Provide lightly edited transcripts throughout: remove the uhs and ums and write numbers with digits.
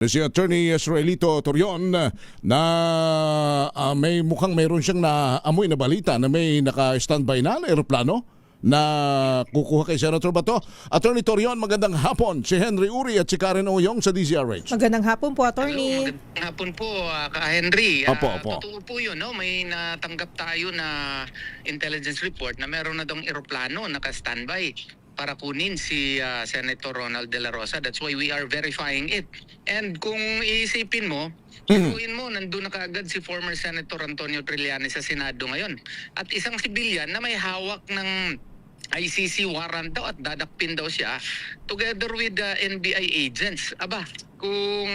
Si Attorney Israelito Torion na may mukhang mayroon siyang naamoy na balita na may naka-standby na aeroplano na kukuha kay Senator Bato. Attorney Torion, magandang hapon. Si Henry Uri at si Karen Oyong sa DZRH. Magandang hapon po, Attorney. Magandang hapon po, Ka-Henry. Opo. Totoo po yun, no? May natanggap tayo na intelligence report na meron na daw eroplano naka-standby para kunin si Senator Ronald De La Rosa. That's why we are verifying it. And kung iisipin mo, ipuin mo, nandun na kaagad si former Senator Antonio Trillanes sa Senado ngayon. At isang sibilyan na may hawak ng ICC warrant daw at dadakpin daw siya together with the NBI agents. Aba, kung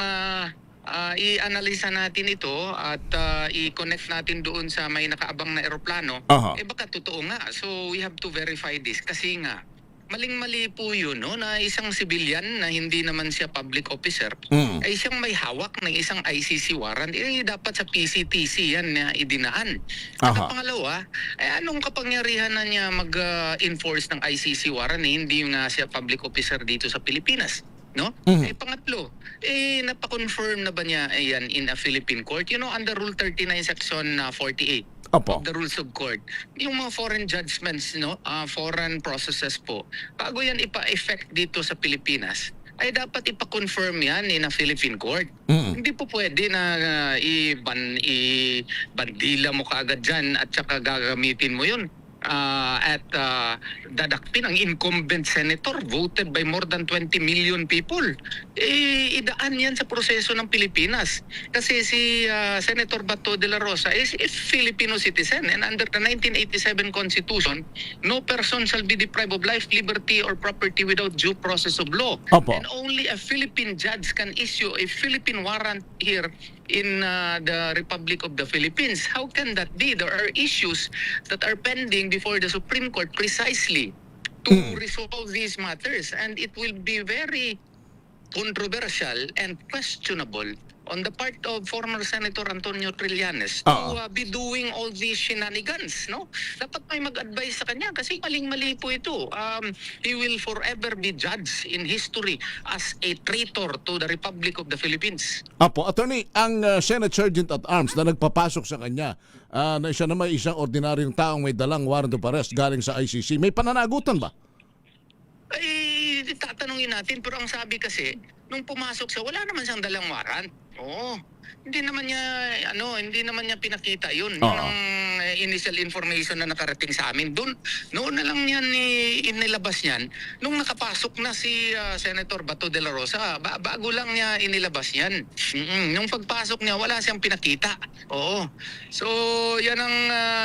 i-analisa natin ito at i-connect natin doon sa may nakaabang na eroplano, baka totoo nga. So we have to verify this kasi nga maling-mali po yun, no? Na isang civilian na hindi naman siya public officer ay siyang may hawak ng isang ICC warrant. Dapat sa PCTC yan na idinaan. At ang pangalawa, anong kapangyarihan na niya mag-enforce ng ICC warrant? Hindi nga siya public officer dito sa Pilipinas. No? Pangatlo, napakonfirm na ba niya yan in a Philippine court? You know, under Rule 39 Section 48 of the Rules of Court, yung mga foreign judgments, no, foreign processes po, bago yan ipa-effect dito sa Pilipinas, ay dapat ipa-confirm yan in a Philippine court. Hindi po pwede na ibandila mo kaagad dyan at saka gagamitin mo yun. At dadakpin ang incumbent senator voted by more than 20 million people. Idaan yan sa proseso ng Pilipinas. Kasi si Senator Bato de la Rosa is Filipino citizen, and under the 1987 Constitution, no person shall be deprived of life, liberty, or property without due process of law. And only a Philippine judge can issue a Philippine warrant here in the Republic of the Philippines. How can that be? There are issues that are pending before the Supreme Court precisely to resolve these matters, and it will be very controversial and questionable on the part of former Senator Antonio Trillanes to be doing all these shenanigans, no? Dapat may mag-advise sa kanya kasi maling-mali po ito. He will forever be judged in history as a traitor to the Republic of the Philippines. Apo, Attorney, ang Senate Sergeant at Arms na nagpapasok sa kanya, na siya naman isang ordinaryong taong may dalang warrant of arrest galing sa ICC, may pananagutan ba? Ay, tatanungin natin, pero ang sabi kasi, nung pumasok siya, wala naman siyang dalang warrant. Oo. Hindi naman niya pinakita yun. Yun ang initial information na nakarating sa amin. Noon na lang yan inilabas niyan. Nung nakapasok na si Senator Bato de la Rosa, bago lang niya inilabas yan. Nung pagpasok niya, wala siyang pinakita. Oo. So, yan ang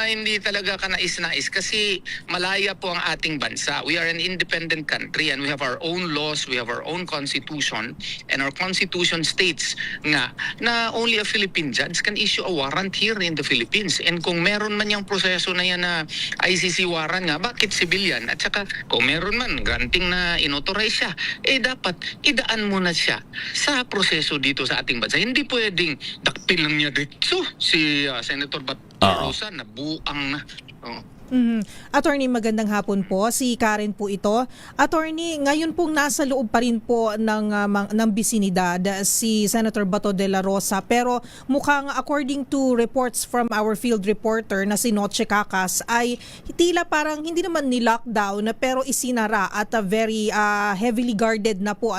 hindi talaga kanais-nais kasi malaya po ang ating bansa. We are an independent country and we have our own laws, we have our own constitution, and our constitution states nga na only a Philippine judge can issue a warrant here in the Philippines. And kung meron man yung proseso na yan na ICC warrant nga, bakit civilian? At saka kung meron man granting na inauthorize siya, dapat idaan mo na siya sa proseso dito sa ating bansa. Hindi pwedeng dakpin lang niya dito si Senator Bato Rosa na buang na. Attorney, magandang hapon po. Si Karen po ito. Attorney, ngayon pong nasa loob pa rin po ng bisinidad si Senator Bato de la Rosa, pero mukhang according to reports from our field reporter na si Noche Cacas ay tila parang hindi naman ni-lockdown pero isinara at very heavily guarded na po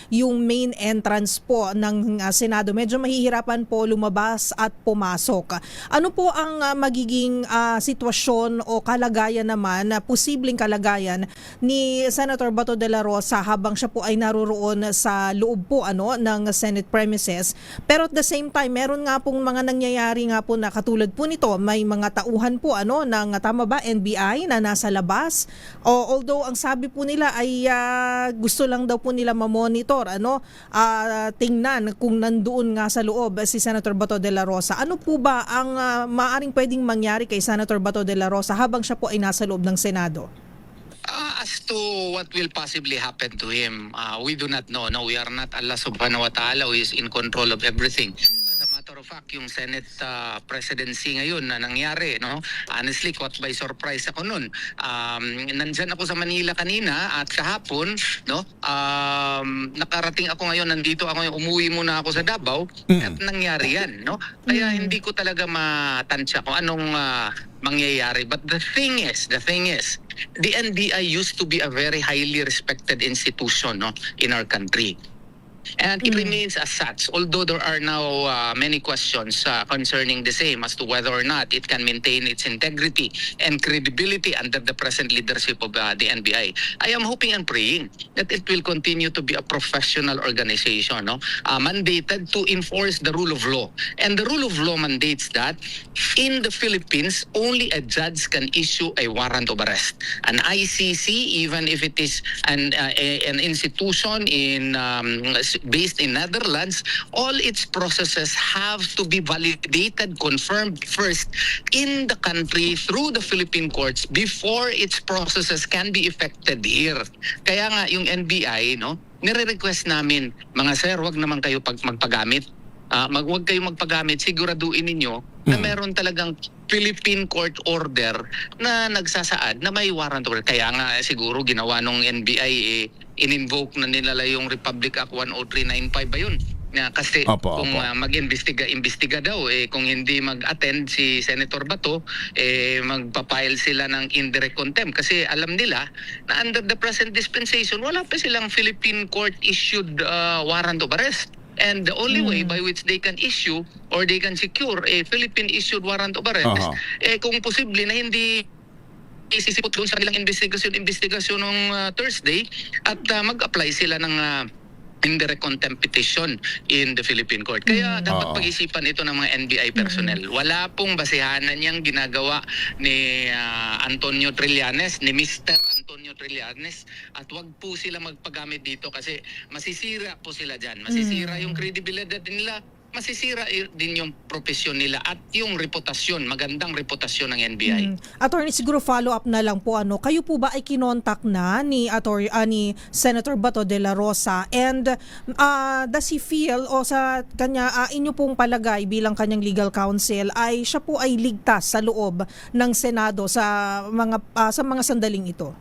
yung main entrance po ng Senado. Medyo mahihirapan po lumabas at pumasok. Ano po ang magiging sitwasyon o kalagayan naman, posibleng kalagayan ni Senator Bato de la Rosa habang siya po ay naroroon sa loob po ng Senate premises? Pero at the same time, meron nga pong mga nangyayari nga po na katulad po nito, may mga tauhan po ng tama ba NBI na nasa labas, although ang sabi po nila ay gusto lang daw po nila ma-monitor, tingnan kung nandoon nga sa loob si Senator Bato de la Rosa. Ano po ba ang maaring pwedeng mangyari kay Senator Bato de la Rosa habang siya po ay nasa loob ng Senado? As to what will possibly happen to him, we do not know. No, we are not Allah subhanahu wa ta'ala who is in control of everything. As a matter of fact yung Senate presidency ngayon na nangyari, no? Honestly, caught by surprise ako noon. Nandyan ako sa Manila kanina at kahapon, no? Nakarating ako ngayon, nandito ako, umuwi muna ako sa Davao at nangyari yan, no? Kaya hindi ko talaga matansya kung anong mangyayari. But the thing is, the NBI used to be a very highly respected institution, no, in our country. And it remains as such, although there are now many questions concerning the same as to whether or not it can maintain its integrity and credibility under the present leadership of the NBI. I am hoping and praying that it will continue to be a professional organization, no? Mandated to enforce the rule of law. And the rule of law mandates that in the Philippines, only a judge can issue a warrant of arrest. An ICC, even if it is an institution based in Netherlands, all its processes have to be validated, confirmed first in the country through the Philippine courts before its processes can be effected here. Kaya nga yung NBI, no, nire-request namin, mga sir, wag naman kayo magpagamit. Wag kayong magpagamit, siguraduhin ninyo na meron talagang Philippine court order na nagsasaad na may warrant of arrest. Kaya nga siguro ginawa nung NBI in-invoke na nila yung Republic Act 10395 ba yun? Kasi kung mag-imbestiga daw, kung hindi mag-attend si Senator Bato, magpapile sila ng indirect contempt. Kasi alam nila na under the present dispensation, wala pa silang Philippine court-issued warrant of arrest. And the only way by which they can issue or they can secure a Philippine-issued warrant of arrest, kung posible na hindi isisipot doon sa kanilang investigasyon ng Thursday at mag-apply sila ng indirect contempt petition in the Philippine court. Kaya dapat pag-isipan ito ng mga NBI personnel. Wala pong basehanan niyang ginagawa ni Antonio Trillanes, ni Mr. Antonio Trillanes, at wag po sila magpagamit dito kasi masisira po sila dyan. Masisira yung credibility nila, masisira din yung profesyon nila at yung reputasyon, magandang reputasyon ng NBI. Attorney, siguro follow up na lang po, kayo po ba ay kinontak na ni Senator Bato de la Rosa, and does he feel o sa kanya inyo pong palagay bilang kanyang legal counsel ay siya po ay ligtas sa loob ng Senado sa mga sandaling ito?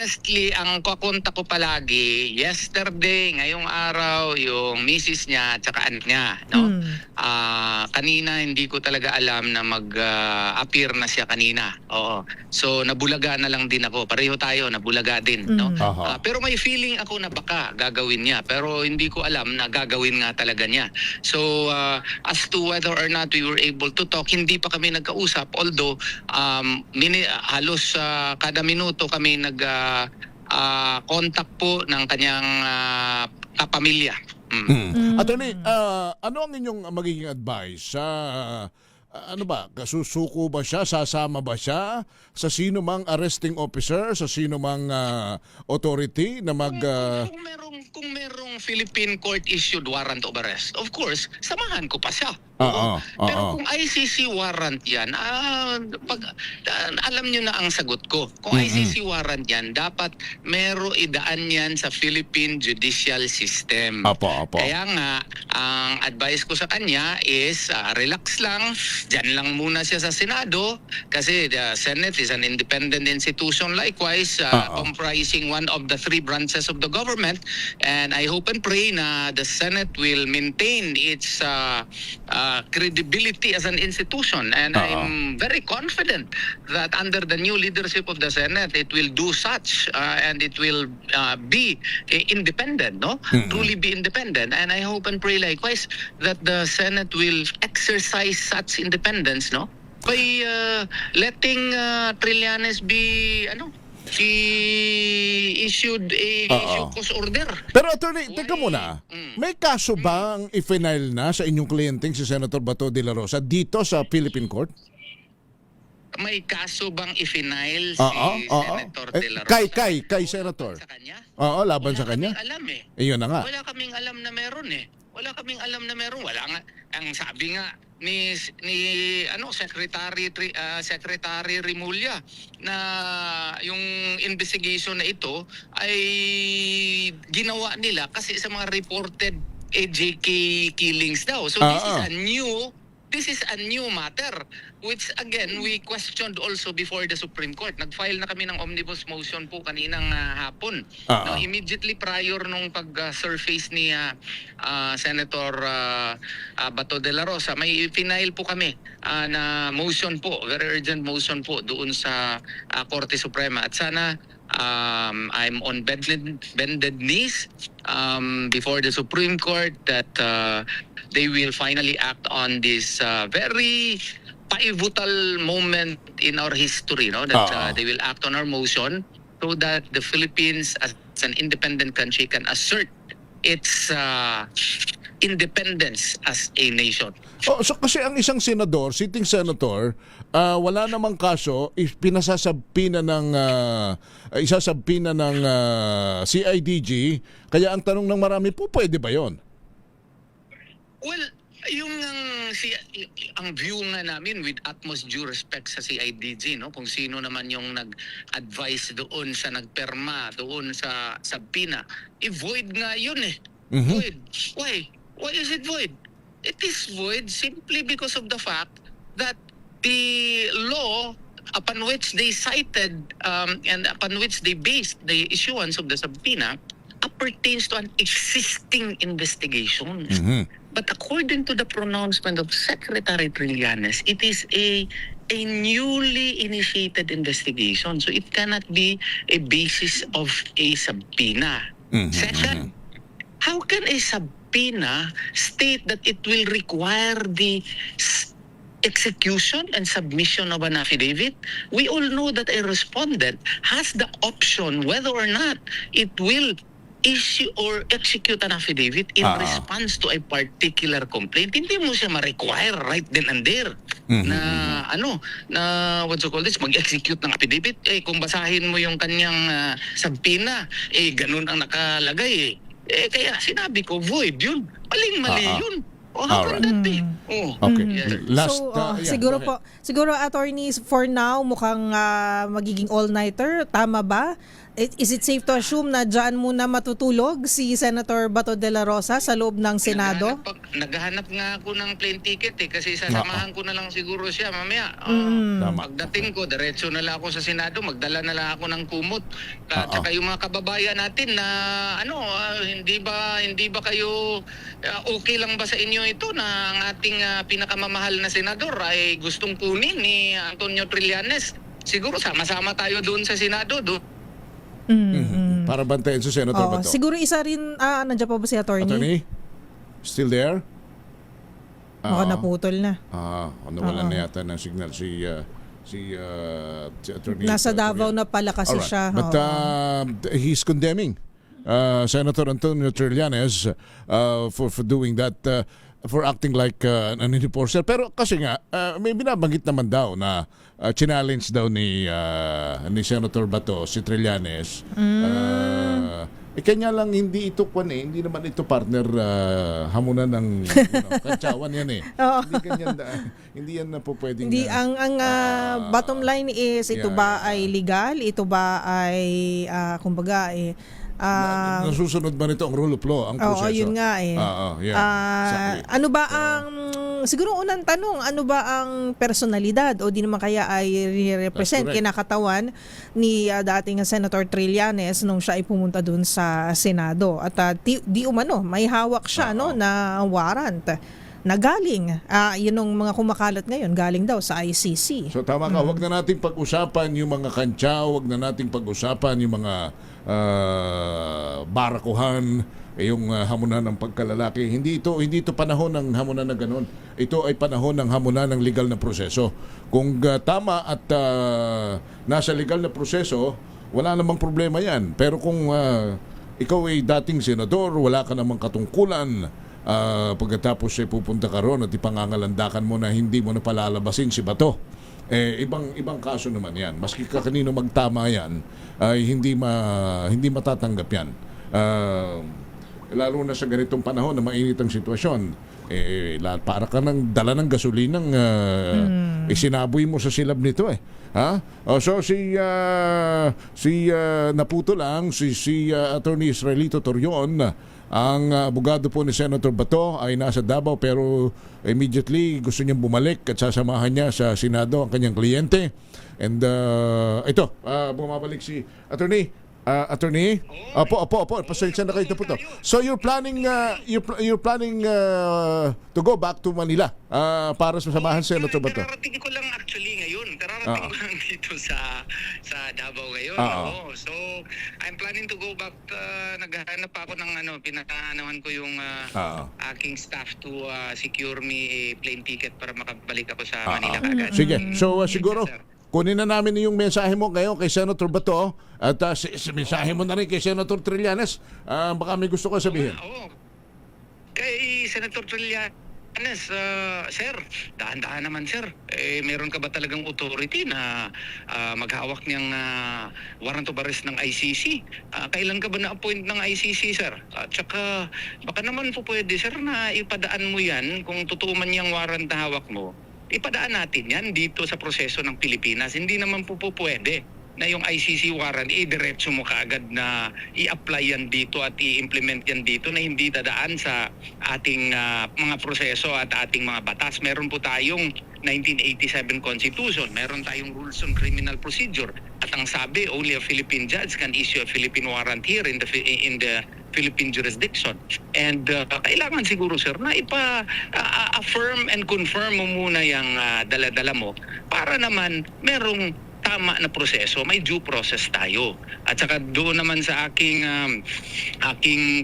Honestly, ang kakontak ko palagi, yesterday, ngayong araw, yung misis niya at saka anak niya, no? Kanina, hindi ko talaga alam na mag-appear na siya kanina. Oo. So, nabulaga na lang din ako. Pareho tayo, nabulaga din, no? Pero may feeling ako na baka gagawin niya. Pero hindi ko alam na gagawin nga talaga niya. So, as to whether or not we were able to talk, hindi pa kami nagkausap. Although, halos kada minuto kami contact po ng kanyang kapamilya. Attorney, ano ang inyong magiging advice sa ano ba, susuko ba siya, sasama ba siya sa sino mang arresting officer, sa sino mang authority na kung merong Philippine court issued warrant of arrest, of course, samahan ko pa siya. Pero kung ICC warrant yan, alam nyo na ang sagot ko. Kung ICC warrant yan, dapat idaan yan sa Philippine judicial system. Kaya nga, ang advice ko sa kanya is relax lang, dyan lang muna siya sa Senado kasi the Senate is an independent institution likewise, comprising one of the three branches of the government, and I hope and pray na the Senate will maintain its credibility as an institution, and I'm very confident that under the new leadership of the Senate it will do such and it will be independent, no? Truly be independent, and I hope and pray likewise that the Senate will exercise such independence, no? By letting Trillanes be he issued a show-cause order. Pero attorney, teka muna. May kaso bang i-final na sa inyong kliyenteng si Senator Bato de la Rosa dito sa Philippine Court? May kaso bang i-final si Senator de la Rosa? Kay Senator. Sa kanya? Laban sa kanya. Wala kaming alam eh. Iyon na nga. Wala kaming alam na meron eh. Wala kaming alam na meron. Wala nga. Ang sabi nga ni Secretary Rimulya na yung investigation na ito ay ginawa nila kasi sa mga reported AJK killings daw. So this is a new matter, which again we questioned also before the Supreme Court. Nag-file na kami ng omnibus motion po kaninang hapon. No, immediately prior nung pag-surface ni Senator Bato de la Rosa, may final po kami na motion po, very urgent motion po doon sa Korte Suprema. At sana I'm on bended knees before the Supreme Court that they will finally act on this very pivotal moment in our history, no? That they will act on our motion so that the Philippines as an independent country can assert its independence as a nation. So kasi ang isang senador, sitting senator, wala namang kaso, pinasasabpina ng isasabpina ng CIDG, kaya ang tanong ng marami po, pwede ba 'yon? Well, yung ang view nga namin with utmost due respect sa CIDG, no, kung sino naman yung nag-advise doon sa nagperma doon sa subpoena, void nga yun eh. Void. Why is it void? It is void simply because of the fact that the law upon which they cited and upon which they based the issuance of the subpoena pertains to an existing investigation. But according to the pronouncement of Secretary Trillanes, it is a newly initiated investigation. So it cannot be a basis of a subpoena. Second, how can a subpoena state that it will require the execution and submission of an affidavit? We all know that a respondent has the option whether or not it will issue or execute an affidavit in response to a particular complaint. Hindi mo siya ma-require right then and there na what's you call this, mag-execute ng affidavit. Kung basahin mo yung kanyang subpoena, ganun ang nakalagay kaya sinabi ko void yun. Maling-mali yun. How can that be? Okay. Last, siguro attorneys, for now mukhang magiging all-nighter, tama ba? Is it safe to assume na dyan muna matutulog si Senator Bato de la Rosa sa loob ng Senado? Naghahanap nga ako ng plane ticket kasi sasamahan ko na lang siguro siya mamaya. Pagdating ko, diretso na lang ako sa Senado, magdala na lang ako ng kumot. At saka yung mga kababayan natin na hindi ba kayo okay lang ba sa inyo ito na ang ating pinakamamahal na senador ay gustong kunin ni Antonio Trillanes? Siguro sama-sama tayo doon sa Senado para bantayan si Senator Bato. Siguro isa rin, nandiyan pa ba si attorney? Attorney? Still there? Baka naputol na. Nawalan na yata ng signal si attorney. Nasa Davao na pala kasi siya. But he's condemning Senator Antonio Trillanes for doing that, for acting like an enforcer. Pero kasi nga, may binabanggit naman daw na challenge daw ni Senator Bato si Trillanes. Kanya lang hindi ito hindi naman ito partner hamunan ng kantsawan yan hindi yan na po pwedeng hindi ang bottom line is ito ba ay legal, ito ba ay kumbaga nasusunod ba nito ang rule of law, ang proseso? Oo, yun nga Exactly. Ano ba ang siguro unang tanong, ano ba ang personalidad o di naman kaya ay represent kinakatawan ni dating Senator Trillanes nung siya ay pumunta dun sa Senado at di umano may hawak siya na warrant na galing yun ang mga kumakalat ngayon galing daw sa ICC. So tama ka, wag na nating pag-usapan yung mga kantsa, wag na nating pag-usapan yung mga barakuhan, yung hamunan ng pagkalalaki. Hindi ito panahon ng hamunan na ganun. Ito ay panahon ng hamunan ng legal na proseso. Kung tama at nasa legal na proseso, wala namang problema yan. Pero kung ikaw ay dating senador, wala ka namang katungkulan, pagkatapos ay pupunta ka ron at ipangangalandakan mo na hindi mo na palalabasin si Bato, ibang kaso naman yan. Maski ka kanino magtama yan, ay hindi matatanggap yan. Lalo na sa ganitong panahon na mainit ang sitwasyon, para ka nang dala ng gasolinang isinaboy mo sa silab nito so si naputo lang si Attorney Israelito Torion Ang abogado po ni Senator Bato ay nasa Davao pero immediately gusto niyang bumalik at sasamahan niya sa Senado ang kanyang kliyente. And ito, bumabalik si Attorney. Attorney? Opo. Pasensya na kayo po to. So you're planning to go back to Manila para sasamahan si Senator Bato? Kararating ko lang actually ngayon. Kararating ko lang dito sa Davao ngayon. Oo. So, I'm planning to go back. Naghahanap ako ng pinakaanahan ko yung aking staff to secure me a plane ticket para makabalik ako sa Manila kagad. Sige. So siguro Yes, sir. kunin na namin yung mensahe mo ngayon kay Senator Bato at mensahe mo na rin kay Senator Trillanes. Baka may gusto ko sabihin. Oo. Kay Senator Trillanes, sir, dahan-dahan naman sir. Meron ka ba talagang authority na maghawak niyang warrant of arrest ng ICC? Kailan ka ba na-appoint ng ICC, sir? At saka, baka naman po pwede, sir, na ipadaan mo yan kung totoo man yung warrant na hawak mo. Ipadaan natin yan dito sa proseso ng Pilipinas. Hindi naman po pwede na yung ICC warrant, diretso mo kaagad na i-apply yan dito at i-implement yan dito na hindi dadaan sa ating mga proseso at ating mga batas. Meron po tayong 1987 Constitution. Meron tayong Rules on Criminal Procedure. At ang sabi, only a Philippine judge can issue a Philippine warrant here in the Philippine jurisdiction. And kailangan siguro, sir, na affirm and confirm mo muna yung dala-dala mo para naman merong tama na proseso, may due process tayo. At saka doon naman sa aking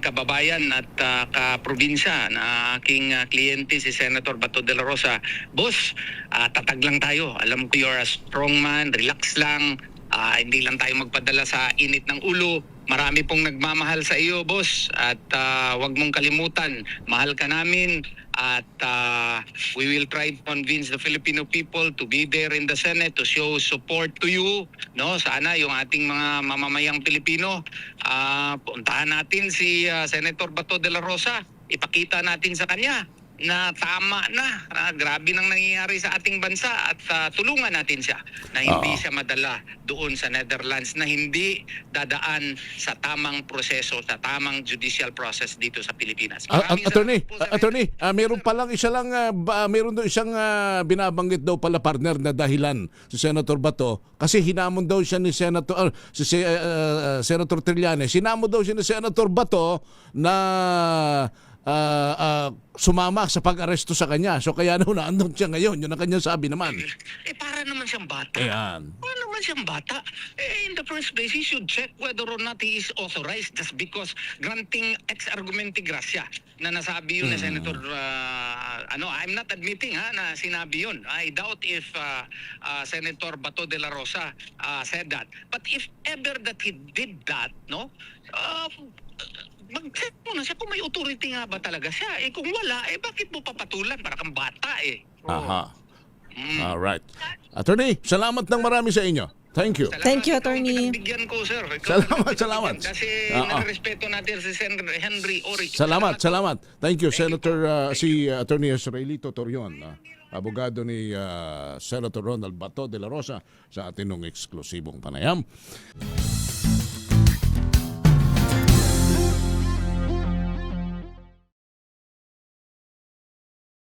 kababayan at kaprobinsya na aking kliyente si Senator Bato de la Rosa, boss, tatag lang tayo. Alam ko you're a strong man, relax lang. Hindi lang tayo magpadala sa init ng ulo. Marami pong nagmamahal sa iyo, boss. At wag mong kalimutan, mahal ka namin. At we will try to convince the Filipino people to be there in the Senate to show support to you. No, sana yung ating mga mamamayang Pilipino, puntahan natin si Senator Bato de la Rosa. Ipakita natin sa kanya na tama na, grabe nang nangyayari sa ating bansa at tulungan natin siya na hindi siya madala doon sa Netherlands, na hindi dadaan sa tamang proseso, sa tamang judicial process dito sa Pilipinas. Attorney, meron pa lang meron daw isang binabanggit daw pala partner na dahilan si Senator Bato kasi hinamon daw siya ni Senator Senator Trillanes. Hinamon daw siya ni Senator Bato na sumama sa pag-aresto sa kanya. So kaya naandun siya ngayon. Yun ang kanyang sabi naman. Para naman siyang bata. Ayan. Para naman siyang bata. In the first place, he should check whether or not he is authorized just because granting ex argumenti gracia na nasabi yun na Senator, I'm not admitting na sinabi yun. I doubt if Senator Bato de la Rosa said that. But if ever that he did that, no, mag-check muna siya kung may authority nga ba talaga siya. Kung wala, bakit mo papatulan? Para kang bata Aha. Alright. Attorney, salamat ng marami sa inyo. Thank you. Thank you, Attorney. Bigyan ko, sir. Salamat. Kasi narespeto natin si Henry Orich. Salamat. Thank you, Senator, si Attorney Israelito Torion, abogado ni Senator Ronald Bato de la Rosa sa ating eksklusibong panayam.